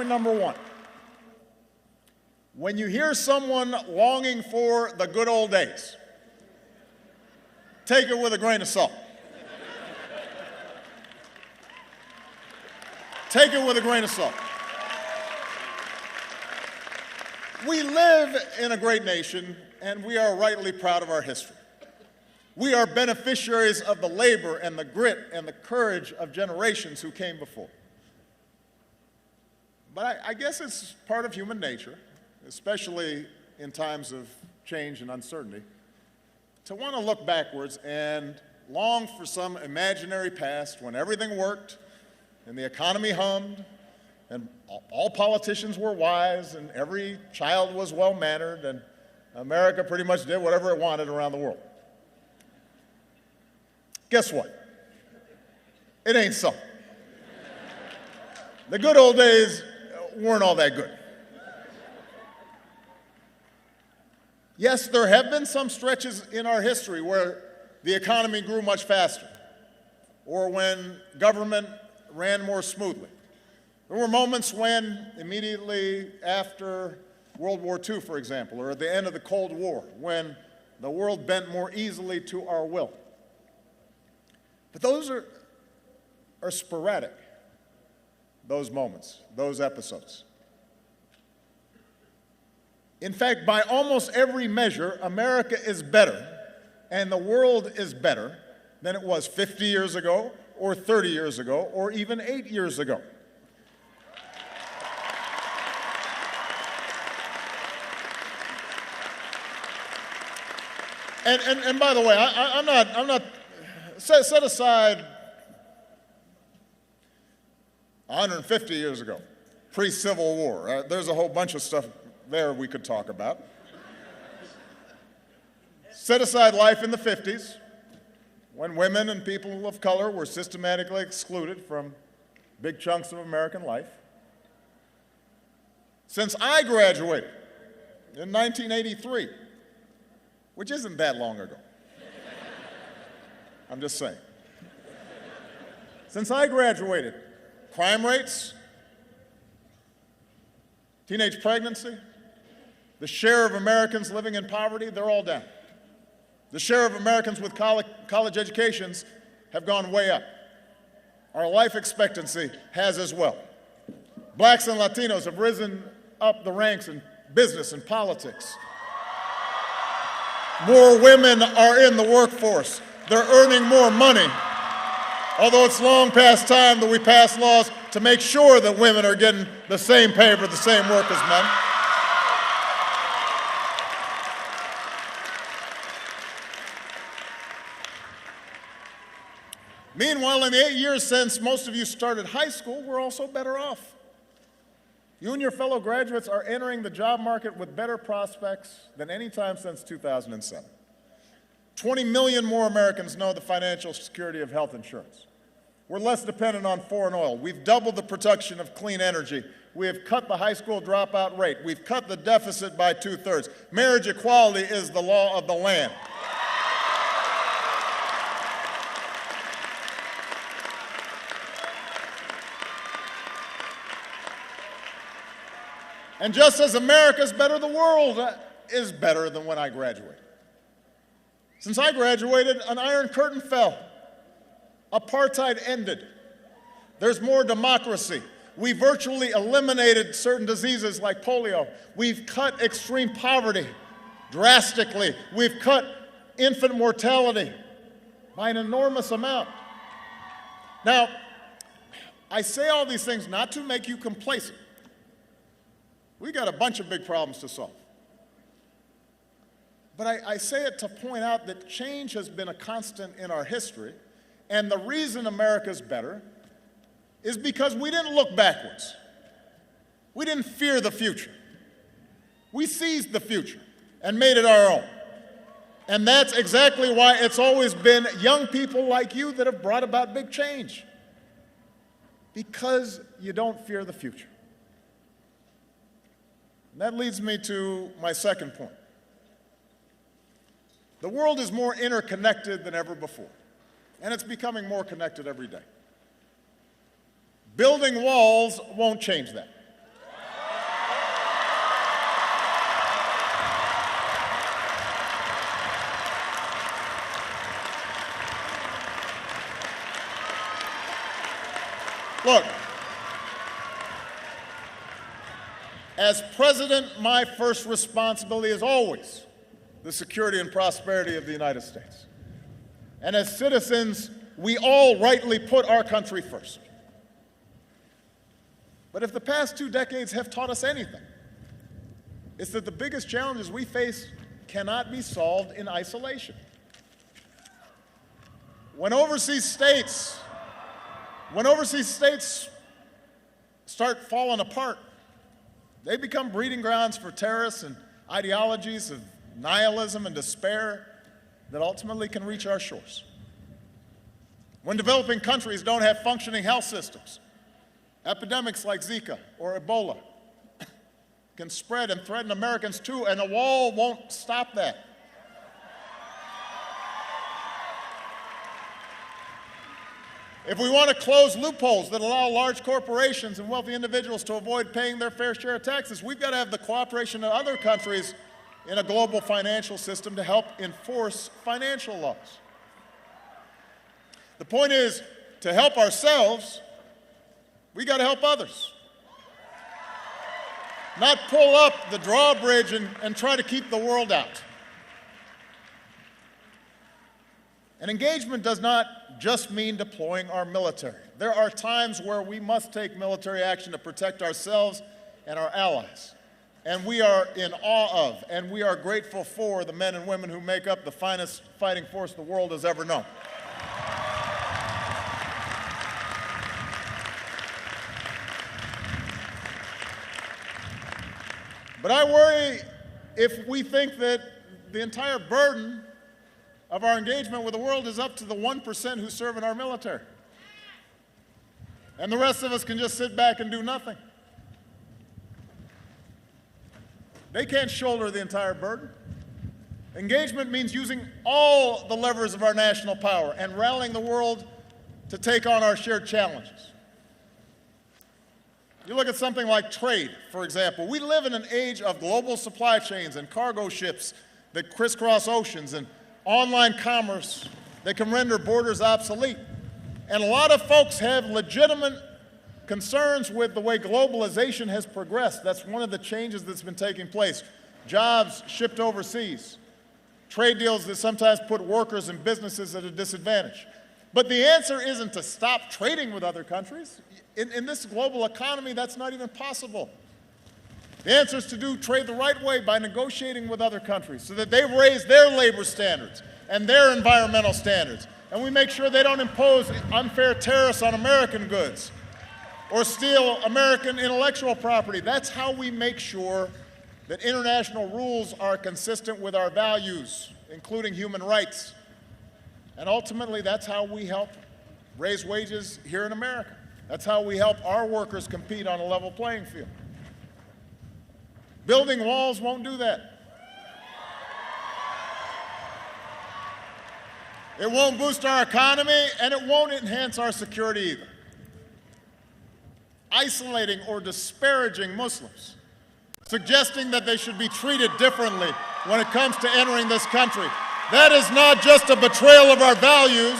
Point number one. When you hear someone longing for the good old days, take it with a grain of salt. Take it with a grain of salt. We live in a great nation, and we are rightly proud of our history. We are beneficiaries of the labor and the grit and the courage of generations who came before. But I guess it's part of human nature, especially in times of change and uncertainty, to want to look backwards and long for some imaginary past when everything worked and the economy hummed and all politicians were wise and every child was well-mannered and America pretty much did whatever it wanted around the world. Guess what? It ain't so. The good old days weren't all that good. Yes, there have been some stretches in our history where the economy grew much faster, or when government ran more smoothly. There were moments when, immediately after World War II, for example, or at the end of the Cold War, when the world bent more easily to our will. But those are sporadic, those moments, those episodes. In fact, by almost every measure, America is better and the world is better than it was 50 years ago, or 30 years ago, or even 8 years ago. And by the way, I'm not set aside 150 years ago, pre-Civil War. There's a whole bunch of stuff there we could talk about. Set aside life in the 50s, when women and people of color were systematically excluded from big chunks of American life. Since I graduated in 1983, which isn't that long ago, I'm just saying. Since I graduated, crime rates, teenage pregnancy, the share of Americans living in poverty, they're all down. The share of Americans with college educations have gone way up. Our life expectancy has as well. Blacks and Latinos have risen up the ranks in business and politics. More women are in the workforce. They're earning more money. Although it's long past time that we pass laws to make sure that women are getting the same pay for the same work as men. Meanwhile, in the 8 years since most of you started high school, we're also better off. You and your fellow graduates are entering the job market with better prospects than any time since 2007. 20 million more Americans know the financial security of health insurance. We're less dependent on foreign oil. We've doubled the production of clean energy. We have cut the high school dropout rate. We've cut the deficit by 2/3. Marriage equality is the law of the land. And just as America's better, the world is better than when I graduated. Since I graduated, an iron curtain fell. Apartheid ended. There's more democracy. We virtually eliminated certain diseases like polio. We've cut extreme poverty drastically. We've cut infant mortality by an enormous amount. Now, I say all these things not to make you complacent. We got a bunch of big problems to solve. But I say it to point out that change has been a constant in our history, and the reason America's better is because we didn't look backwards. We didn't fear the future. We seized the future and made it our own. And that's exactly why it's always been young people like you that have brought about big change. Because you don't fear the future. And that leads me to my second point. The world is more interconnected than ever before, and it's becoming more connected every day. Building walls won't change that. Look, as president, my first responsibility is always the security and prosperity of the United States. And as citizens, we all rightly put our country first. But if the past 2 decades have taught us anything, it's that the biggest challenges we face cannot be solved in isolation. When overseas states start falling apart, they become breeding grounds for terrorists and ideologies of nihilism and despair that ultimately can reach our shores. When developing countries don't have functioning health systems, epidemics like Zika or Ebola can spread and threaten Americans too, and a wall won't stop that. If we want to close loopholes that allow large corporations and wealthy individuals to avoid paying their fair share of taxes, we've got to have the cooperation of other countries in a global financial system to help enforce financial laws. The point is, to help ourselves, we got to help others. Not pull up the drawbridge and try to keep the world out. And engagement does not just mean deploying our military. There are times where we must take military action to protect ourselves and our allies. And we are in awe of, and we are grateful for the men and women who make up the finest fighting force the world has ever known. But I worry if we think that the entire burden of our engagement with the world is up to the 1% who serve in our military. And the rest of us can just sit back and do nothing. They can't shoulder the entire burden. Engagement means using all the levers of our national power and rallying the world to take on our shared challenges. You look at something like trade, for example. We live in an age of global supply chains and cargo ships that crisscross oceans and online commerce that can render borders obsolete. And a lot of folks have legitimate concerns with the way globalization has progressed. That's one of the changes that's been taking place. Jobs shipped overseas, trade deals that sometimes put workers and businesses at a disadvantage. But the answer isn't to stop trading with other countries. In this global economy, that's not even possible. The answer is to do trade the right way by negotiating with other countries so that they raise their labor standards and their environmental standards. And we make sure they don't impose unfair tariffs on American goods or steal American intellectual property. That's how we make sure that international rules are consistent with our values, including human rights. And ultimately, that's how we help raise wages here in America. That's how we help our workers compete on a level playing field. Building walls won't do that. It won't boost our economy, and it won't enhance our security either. Isolating or disparaging Muslims, suggesting that they should be treated differently when it comes to entering this country, that is not just a betrayal of our values.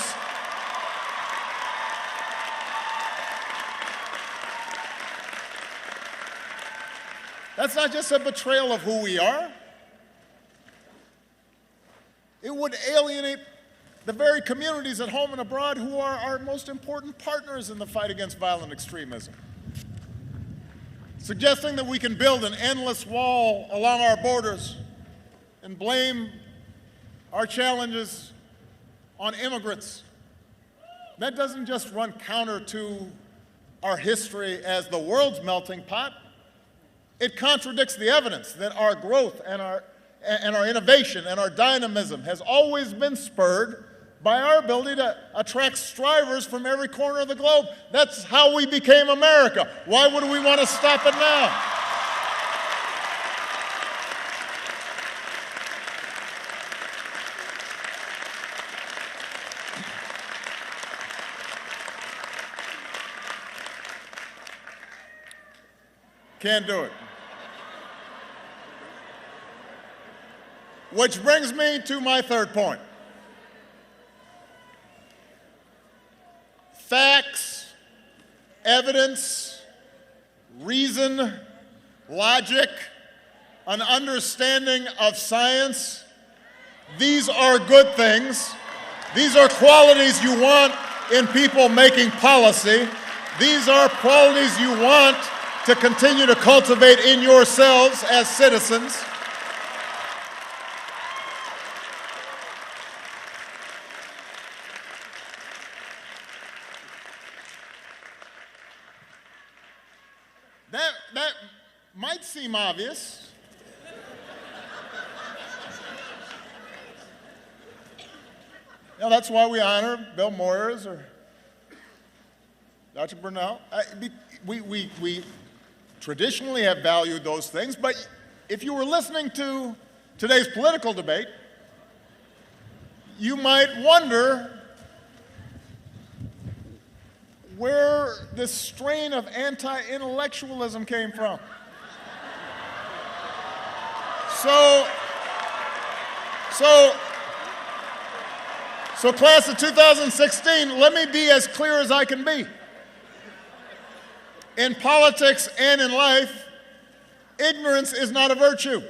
That's not just a betrayal of who we are. It would alienate the very communities at home and abroad who are our most important partners in the fight against violent extremism. Suggesting that we can build an endless wall along our borders and blame our challenges on immigrants. That doesn't just run counter to our history as the world's melting pot. It contradicts the evidence that our growth and our innovation and our dynamism has always been spurred by our ability to attract strivers from every corner of the globe. That's how we became America. Why would we want to stop it now? Can't do it. Which brings me to my third point. Facts evidence, reason, logic, an understanding of science. These are good things. These are qualities you want in people making policy. These are qualities you want to continue to cultivate in yourselves as citizens. That might seem obvious. You know, that's why we honor Bill Moyers or Dr. Burnell. We traditionally have valued those things, but if you were listening to today's political debate, you might wonder where this strain of anti-intellectualism came from. So class of 2016, let me be as clear as I can be. In politics and in life, ignorance is not a virtue.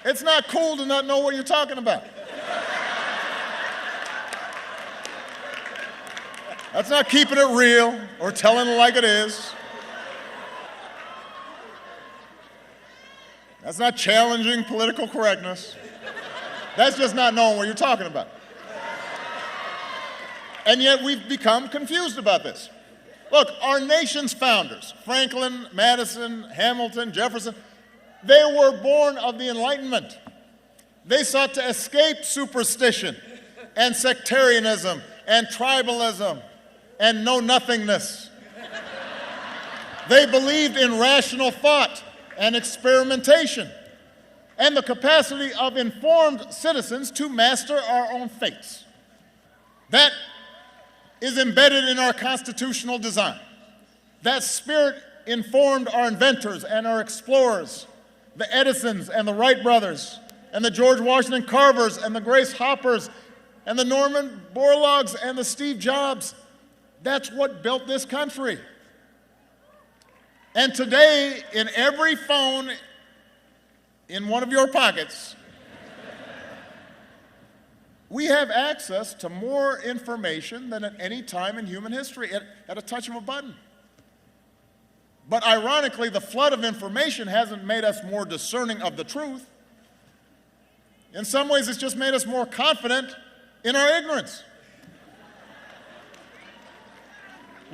It's not cool to not know what you're talking about. That's not keeping it real or telling it like it is. That's not challenging political correctness. That's just not knowing what you're talking about. And yet we've become confused about this. Look, our nation's founders, Franklin, Madison, Hamilton, Jefferson, they were born of the Enlightenment. They sought to escape superstition and sectarianism and tribalism and know-nothingness. They believed in rational thought and experimentation and the capacity of informed citizens to master our own fates. That is embedded in our constitutional design. That spirit informed our inventors and our explorers, the Edisons and the Wright brothers, and the George Washington Carvers and the Grace Hoppers, and the Norman Borlaugs and the Steve Jobs. That's what built this country. And today, in every phone in one of your pockets, we have access to more information than at any time in human history at a touch of a button. But ironically, the flood of information hasn't made us more discerning of the truth. In some ways, it's just made us more confident in our ignorance.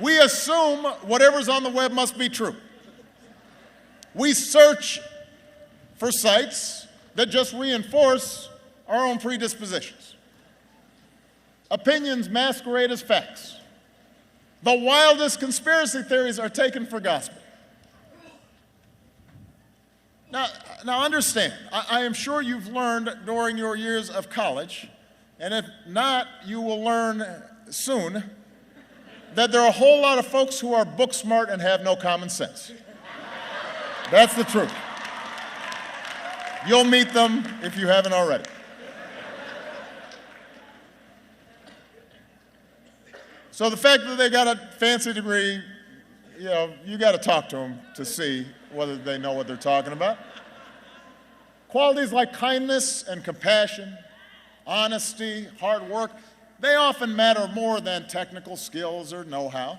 We assume whatever's on the web must be true. We search for sites that just reinforce our own predispositions. Opinions masquerade as facts. The wildest conspiracy theories are taken for gospel. Now understand, I am sure you've learned during your years of college, and if not, you will learn soon, that there are a whole lot of folks who are book smart and have no common sense. That's the truth. You'll meet them if you haven't already. So the fact that they got a fancy degree, you know, you got to talk to them to see whether they know what they're talking about. Qualities like kindness and compassion, honesty, hard work, they often matter more than technical skills or know-how.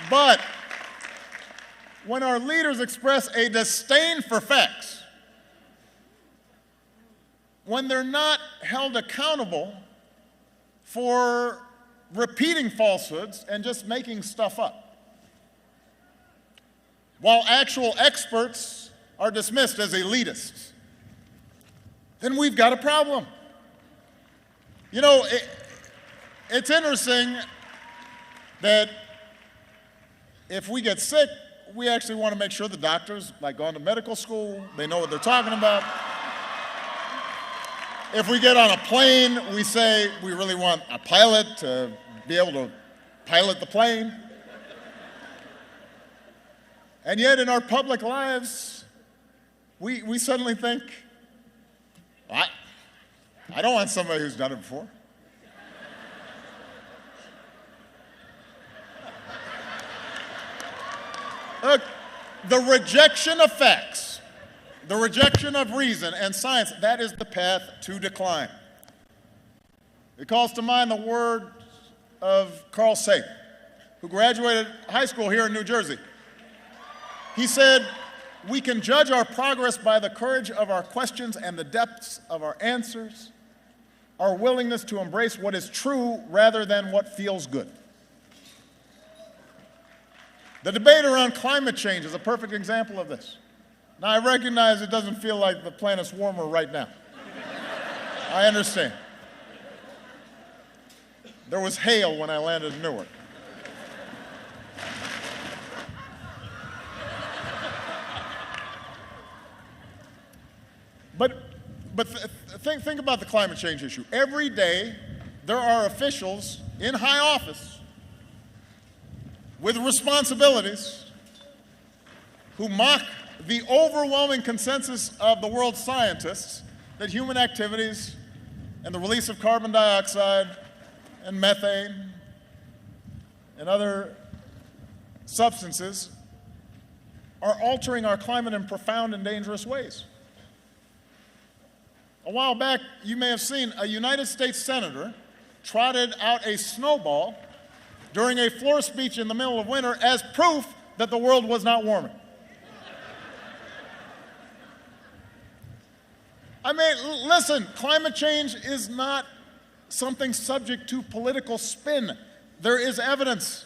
But when our leaders express a disdain for facts, when they're not held accountable for repeating falsehoods and just making stuff up, while actual experts are dismissed as elitists, then we've got a problem. You know, it's interesting that if we get sick, we actually want to make sure the doctors, like going to medical school, they know what they're talking about. If we get on a plane, we say we really want a pilot to be able to pilot the plane. And yet in our public lives, we suddenly think, I don't want somebody who's done it before. Look, the rejection of facts, the rejection of reason and science, that is the path to decline. It calls to mind the words of Carl Sagan, who graduated high school here in New Jersey. He said, "We can judge our progress by the courage of our questions and the depths of our answers, our willingness to embrace what is true rather than what feels good." The debate around climate change is a perfect example of this. Now, I recognize it doesn't feel like the planet's warmer right now. I understand. There was hail when I landed in Newark. But think about the climate change issue. Every day, there are officials in high office with responsibilities who mock the overwhelming consensus of the world's scientists that human activities and the release of carbon dioxide and methane and other substances are altering our climate in profound and dangerous ways. A while back, you may have seen a United States senator trotted out a snowball during a floor speech in the middle of winter as proof that the world was not warming. I mean, listen, climate change is not something subject to political spin. There is evidence.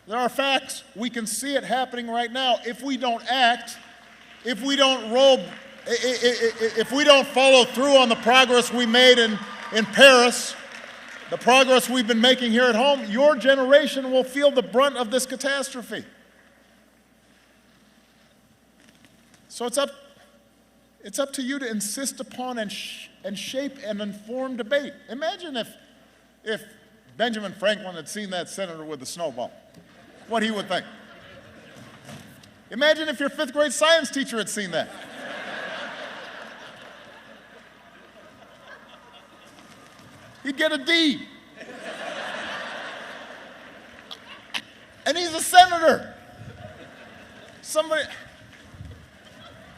There are facts. We can see it happening right now. If we don't act, if we don't follow through on the progress we made in Paris, the progress we've been making here at home, your generation will feel the brunt of this catastrophe. So it's up to you to insist upon and shape an informed debate. Imagine if Benjamin Franklin had seen that senator with the snowball, what he would think. Imagine if your fifth grade science teacher had seen that. He'd get a D. And he's a senator.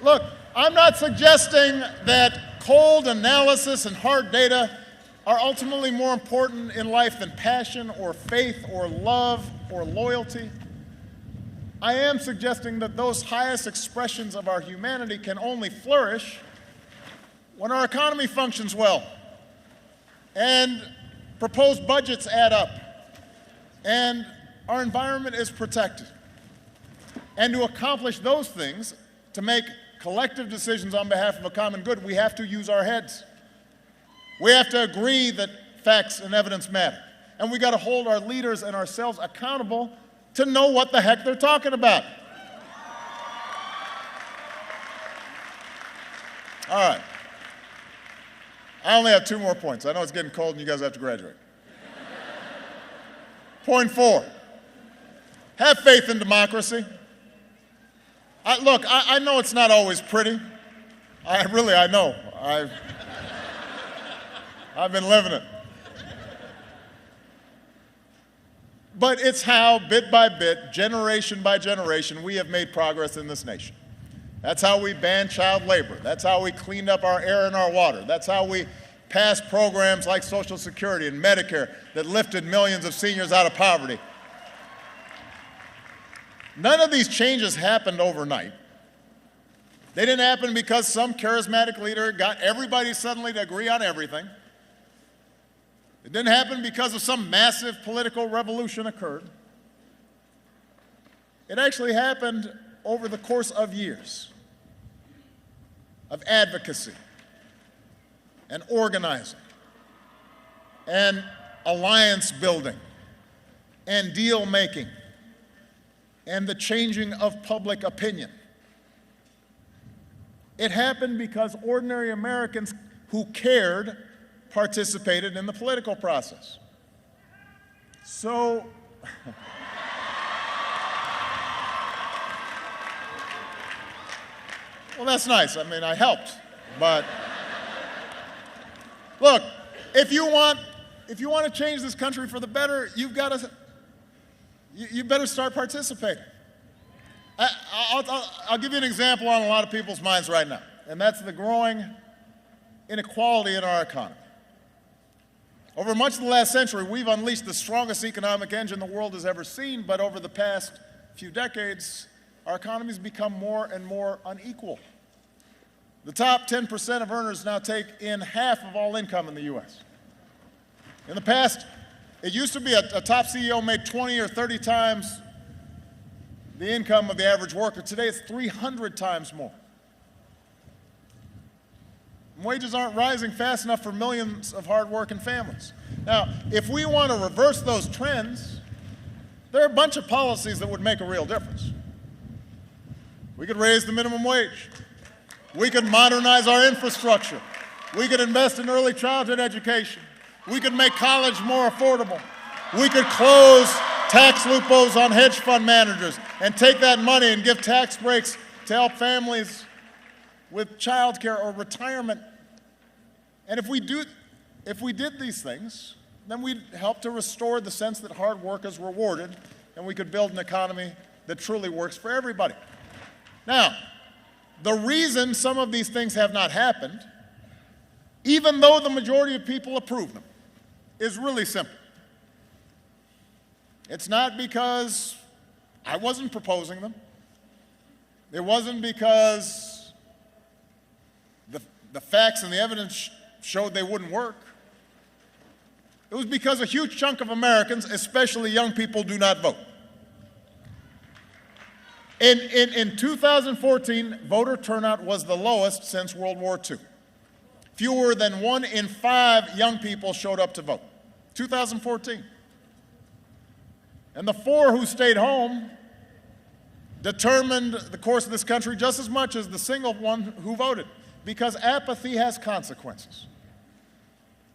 Look, I'm not suggesting that cold analysis and hard data are ultimately more important in life than passion or faith or love or loyalty. I am suggesting that those highest expressions of our humanity can only flourish when our economy functions well, and proposed budgets add up, and our environment is protected. And to accomplish those things, to make collective decisions on behalf of a common good, we have to use our heads. We have to agree that facts and evidence matter. And we got to hold our leaders and ourselves accountable to know what the heck they're talking about. All right. I only have 2 more points. I know it's getting cold and you guys have to graduate. Point 4, have faith in democracy. Look, I know it's not always pretty. I know. I've been living it. But it's how, bit by bit, generation by generation, we have made progress in this nation. That's how we banned child labor. That's how we cleaned up our air and our water. That's how we passed programs like Social Security and Medicare that lifted millions of seniors out of poverty. None of these changes happened overnight. They didn't happen because some charismatic leader got everybody suddenly to agree on everything. It didn't happen because of some massive political revolution occurred. It actually happened over the course of years of advocacy and organizing and alliance building and deal making and the changing of public opinion. It happened because ordinary Americans who cared participated in the political process. So, Well, that's nice. I mean, I helped. But look, if you want to change this country for the better, you better start participating. I'll give you an example on a lot of people's minds right now, and that's the growing inequality in our economy. Over much of the last century, we've unleashed the strongest economic engine the world has ever seen, but over the past few decades, our economy's become more and more unequal. The top 10% of earners now take in half of all income in the U.S. In the past, it used to be a top CEO made 20 or 30 times the income of the average worker. Today, it's 300 times more. Wages aren't rising fast enough for millions of hard-working families. Now, if we want to reverse those trends, there are a bunch of policies that would make a real difference. We could raise the minimum wage. We could modernize our infrastructure. We could invest in early childhood education. We could make college more affordable. We could close tax loopholes on hedge fund managers and take that money and give tax breaks to help families with child care or retirement. And if we did these things, then we'd help to restore the sense that hard work is rewarded, and we could build an economy that truly works for everybody. Now, the reason some of these things have not happened, even though the majority of people approve them, is really simple. It's not because I wasn't proposing them. It wasn't because the facts and the evidence showed they wouldn't work. It was because a huge chunk of Americans, especially young people, do not vote. In 2014, voter turnout was the lowest since World War II. Fewer than 1 in 5 young people showed up to vote. 2014. And the 4 who stayed home determined the course of this country just as much as the single one who voted, because apathy has consequences.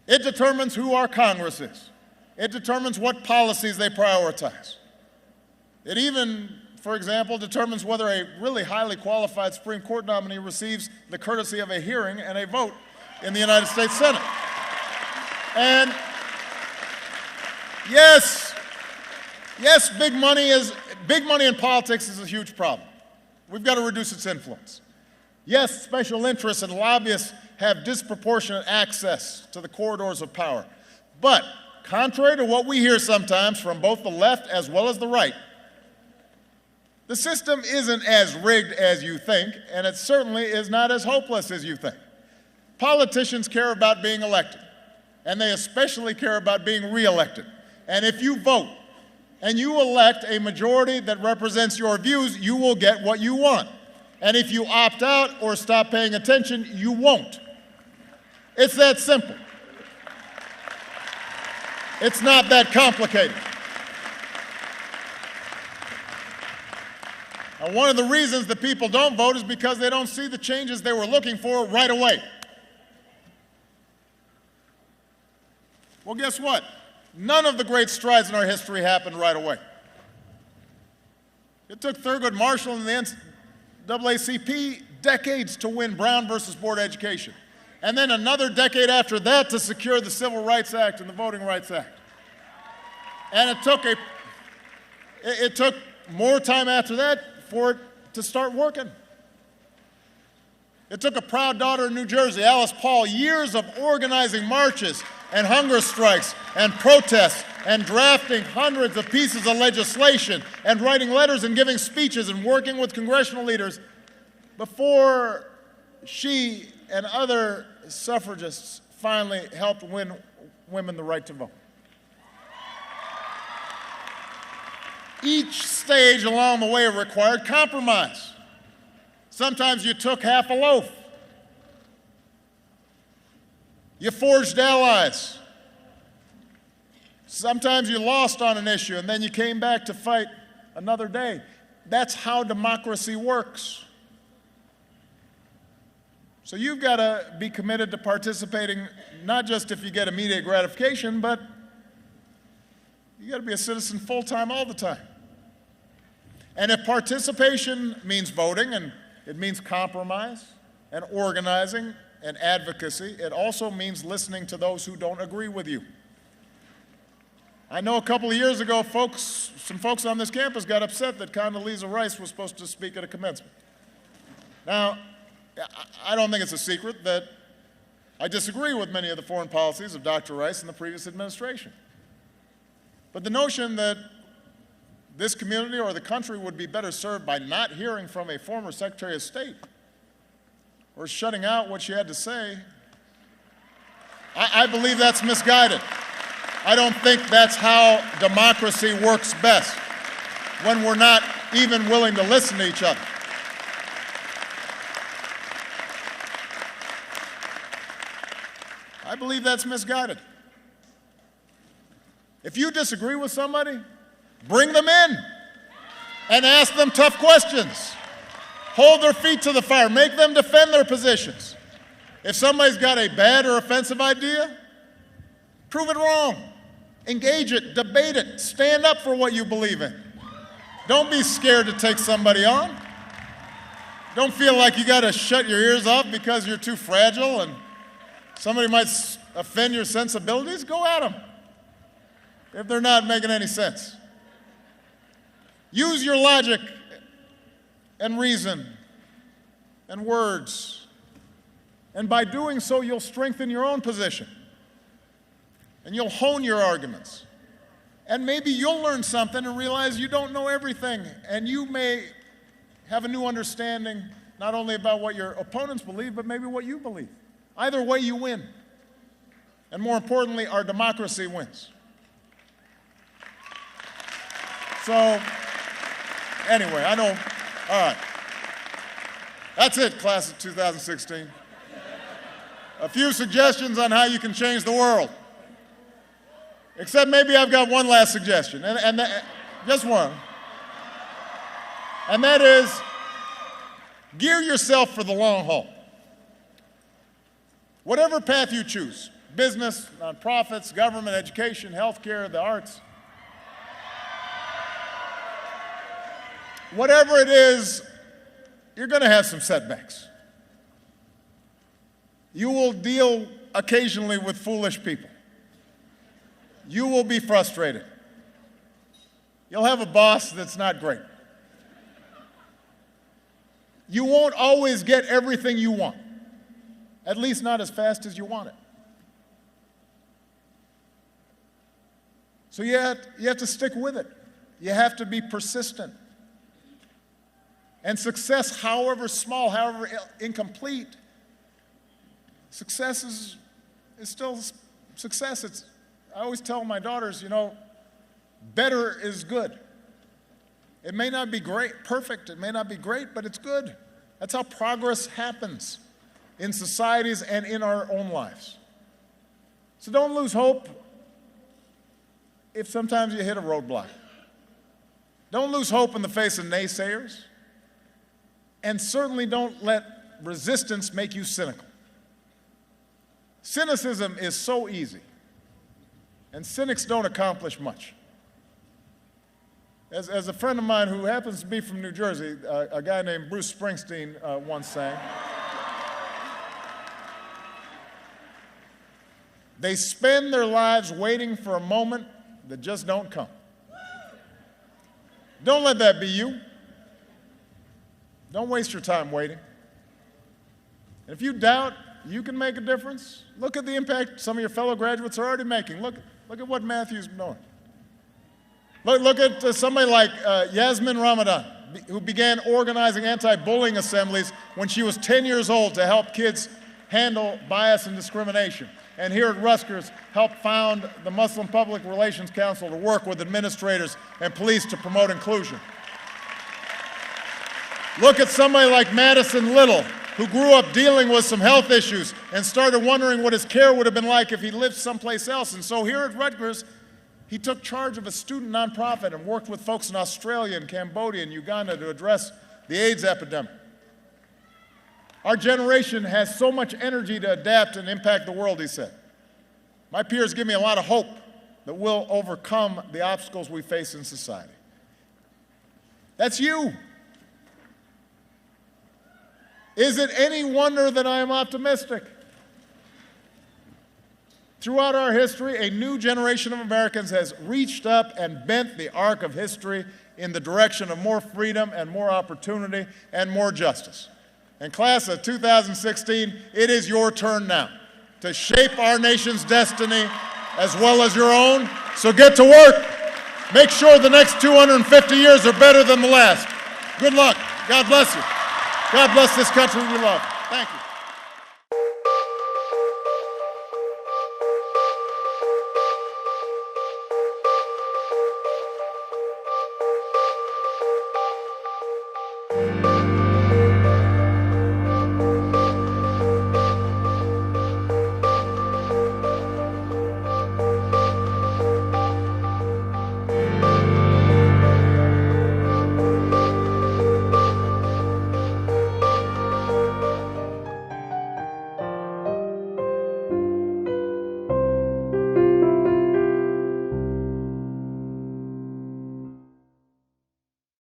It determines who our Congress is. It determines what policies they prioritize. It even, for example, determines whether a really highly qualified Supreme Court nominee receives the courtesy of a hearing and a vote in the United States Senate. And yes, big money in politics is a huge problem. We've got to reduce its influence. Yes, special interests and lobbyists have disproportionate access to the corridors of power. But contrary to what we hear sometimes from both the left as well as the right, the system isn't as rigged as you think, and it certainly is not as hopeless as you think. Politicians care about being elected, and they especially care about being reelected. And if you vote and you elect a majority that represents your views, you will get what you want. And if you opt out or stop paying attention, you won't. It's that simple. It's not that complicated. And one of the reasons that people don't vote is because they don't see the changes they were looking for right away. Well, guess what? None of the great strides in our history happened right away. It took Thurgood Marshall and the NAACP decades to win Brown versus Board Education, and then another decade after that to secure the Civil Rights Act and the Voting Rights Act. And it took more time after that for it to start working. It took a proud daughter in New Jersey, Alice Paul, years of organizing marches and hunger strikes and protests and drafting hundreds of pieces of legislation and writing letters and giving speeches and working with congressional leaders before she and other suffragists finally helped win women the right to vote. Each stage along the way required compromise. Sometimes you took half a loaf. You forged allies. Sometimes you lost on an issue and then you came back to fight another day. That's how democracy works. So you've got to be committed to participating, not just if you get immediate gratification, but you got to be a citizen full-time all the time. And if participation means voting, and It means compromise and organizing and advocacy. It also means listening to those who don't agree with you. I know a couple of years ago, some folks on this campus got upset that Condoleezza Rice was supposed to speak at a commencement. Now, I don't think it's a secret that I disagree with many of the foreign policies of Dr. Rice and the previous administration. But the notion that this community or the country would be better served by not hearing from a former Secretary of State or shutting out what she had to say, I believe that's misguided. I don't think that's how democracy works best, when we're not even willing to listen to each other. I believe that's misguided. If you disagree with somebody, bring them in and ask them tough questions. Hold their feet to the fire. Make them defend their positions. If somebody's got a bad or offensive idea, prove it wrong. Engage it, debate it, stand up for what you believe in. Don't be scared to take somebody on. Don't feel like you got to shut your ears off because you're too fragile and somebody might offend your sensibilities. Go at them if they're not making any sense. Use your logic and reason and words. And by doing so, you'll strengthen your own position. And you'll hone your arguments. And maybe you'll learn something and realize you don't know everything. And you may have a new understanding, not only about what your opponents believe, but maybe what you believe. Either way, you win. And more importantly, our democracy wins. So, anyway, I know, all right. That's it, class of 2016. A few suggestions on how you can change the world. Except maybe I've got one last suggestion, just one. And that is, gear yourself for the long haul. Whatever path you choose, business, nonprofits, government, education, healthcare, the arts, whatever it is, you're going to have some setbacks. You will deal occasionally with foolish people. You will be frustrated. You'll have a boss that's not great. You won't always get everything you want, at least not as fast as you want it. So you have to stick with it. You have to be persistent. And success, however small, however incomplete, success is still success. I always tell my daughters, better is good. It may not be perfect, it may not be great, but it's good. That's how progress happens in societies and in our own lives. So don't lose hope if sometimes you hit a roadblock. Don't lose hope in the face of naysayers. And certainly don't let resistance make you cynical. Cynicism is so easy. And cynics don't accomplish much. As a friend of mine who happens to be from New Jersey, a guy named Bruce Springsteen once sang, they spend their lives waiting for a moment that just don't come. Don't let that be you. Don't waste your time waiting. And if you doubt you can make a difference, look at the impact some of your fellow graduates are already making. Look at what Matthew's doing. Look at somebody like Yasmin Ramadan, who began organizing anti-bullying assemblies when she was 10 years old to help kids handle bias and discrimination. And here at Rutgers, helped found the Muslim Public Relations Council to work with administrators and police to promote inclusion. Look at somebody like Madison Little, who grew up dealing with some health issues and started wondering what his care would have been like if he lived someplace else. And so here at Rutgers, he took charge of a student nonprofit and worked with folks in Australia and Cambodia and Uganda to address the AIDS epidemic. Our generation has so much energy to adapt and impact the world, he said. My peers give me a lot of hope that we'll overcome the obstacles we face in society. That's you. Is it any wonder that I am optimistic? Throughout our history, a new generation of Americans has reached up and bent the arc of history in the direction of more freedom and more opportunity and more justice. And class of 2016, it is your turn now to shape our nation's destiny as well as your own. So get to work. Make sure the next 250 years are better than the last. Good luck. God bless you. God bless this country we love. Thank you.